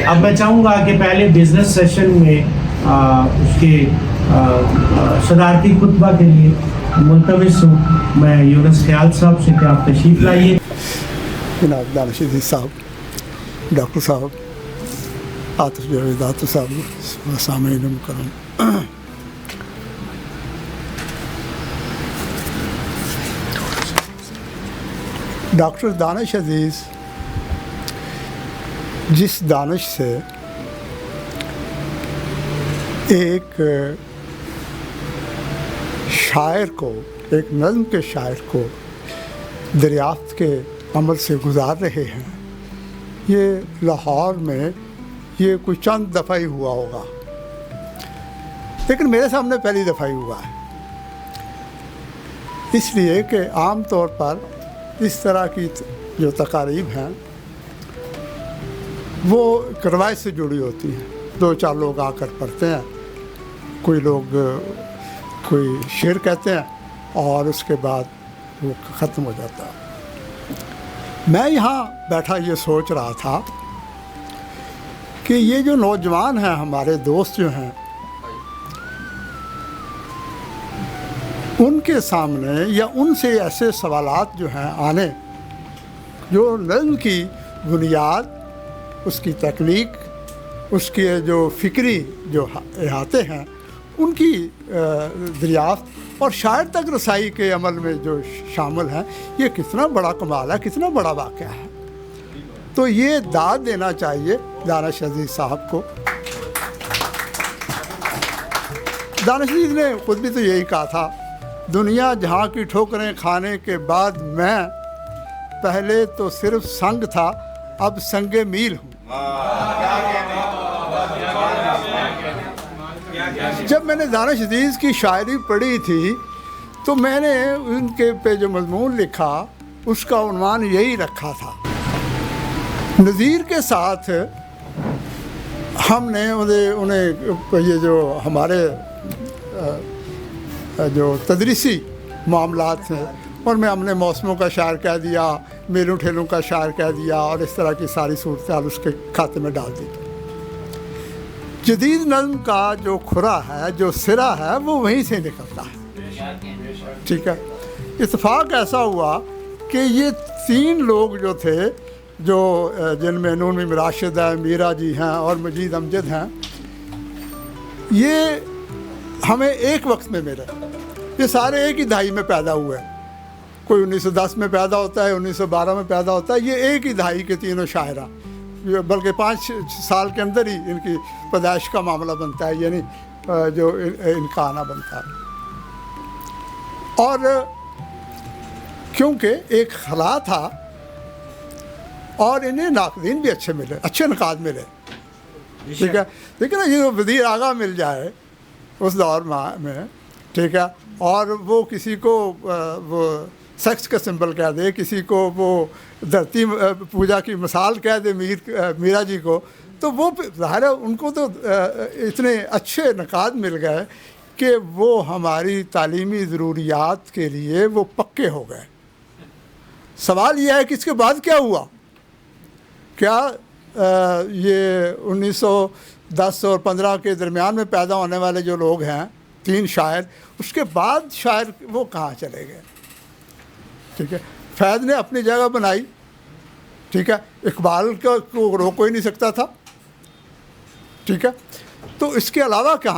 अब मैं चाहूँगा कि पहले बिजनेस सेशन में उसके सदारती खुतबा के लिए मुलतविस हूँ मैं यूनुस ख्याल साहब से कि आप तशरीफ़ लाइए। जनाब दानिश अजीज़ साहब, डॉक्टर साहब, आतिफ जावेद साहब, सामईन मुकर्रम, डॉक्टर दानिश अजीज़ जिस दानिश से एक शायर को, एक नज़्म के शायर को दरियाफ्त के अमल से गुज़ार रहे हैं, ये लाहौर में ये कोई चंद दफ़ा ही हुआ होगा, लेकिन मेरे सामने पहली दफ़ा ही हुआ है। इसलिए कि आम तौर पर इस तरह की जो तकारीब हैं वो रवायत से जुड़ी होती हैं। दो चार लोग आकर पढ़ते हैं, कोई लोग कोई शेर कहते हैं और उसके बाद वो ख़त्म हो जाता है। मैं यहाँ बैठा ये सोच रहा था कि ये जो नौजवान हैं, हमारे दोस्त जो हैं, उनके सामने या उनसे ऐसे सवालात जो हैं आने, जो नज़्म की बुनियाद, उसकी तकनीक, उसके जो फ़िक्री जो अहाते हैं, उनकी दरियाफ्त और शायर तक रसाई के अमल में जो शामिल हैं, ये कितना बड़ा कमाल है, कितना बड़ा वाक़या है। तो ये दाद देना चाहिए दानिश अजीज़ साहब को। दानिश अजीज़ ने खुद भी तो यही कहा था, दुनिया जहाँ की ठोकरें खाने के बाद मैं पहले तो सिर्फ संग था, अब संगे मील हूँ। जब मैंने दानिश अजीज़ की शायरी पढ़ी थी तो मैंने उनके पे जो मज़मून लिखा उसका उन्वान यही रखा था। नज़ीर के साथ हमने उन्हें ये जो हमारे जो तदरीसी मामलात हैं उनमें हमने मौसमों का शायर कह दिया, मेलों ठेलों का शायर कह दिया और इस तरह की सारी सूरत उसके खाते में डाल दी। जदीद नज़्म का जो खुरा है, जो सिरा है, वो वहीं से निकलता है। ठीक है, इत्तेफाक ऐसा हुआ कि ये तीन लोग जो थे, जो जिनमें नून राशिद है, मीरा जी हैं और मजीद अमजद हैं, ये हमें एक वक्त में मिले। ये सारे एक ही दहाई में पैदा हुए, कोई 1910 में पैदा होता है, 1912 में पैदा होता है, ये एक ही दहाई के तीनों शायरा, बल्कि 5 साल के अंदर ही इनकी पैदाइश का मामला बनता है, यानी जो इनका आना बनता है। और क्योंकि एक खला था और इन्हें नाक़दीन भी अच्छे मिले, अच्छे नकाद मिले। ठीक है, लेकिन ये वज़ीर आगा मिल जाए उस दौर में, ठीक है, और वो किसी को वो सेक्स का सिंबल कह दे, किसी को वो धरती पूजा की मिसाल कह दे मीरा जी को, तो वो ज़ाहिर है उनको तो इतने अच्छे नकाद मिल गए कि वो हमारी तालीमी ज़रूरियात के लिए वो पक्के हो गए। सवाल यह है कि इसके बाद क्या हुआ? क्या ये 1910 और 15 के दरमियान में पैदा होने वाले जो लोग हैं, तीन शायर, उसके बाद शायर वो कहाँ चले गए? ठीक है, फैज़ ने अपनी जगह बनाई, ठीक है, इकबाल को रोक कोई नहीं सकता था, ठीक है, तो इसके अलावा कहाँ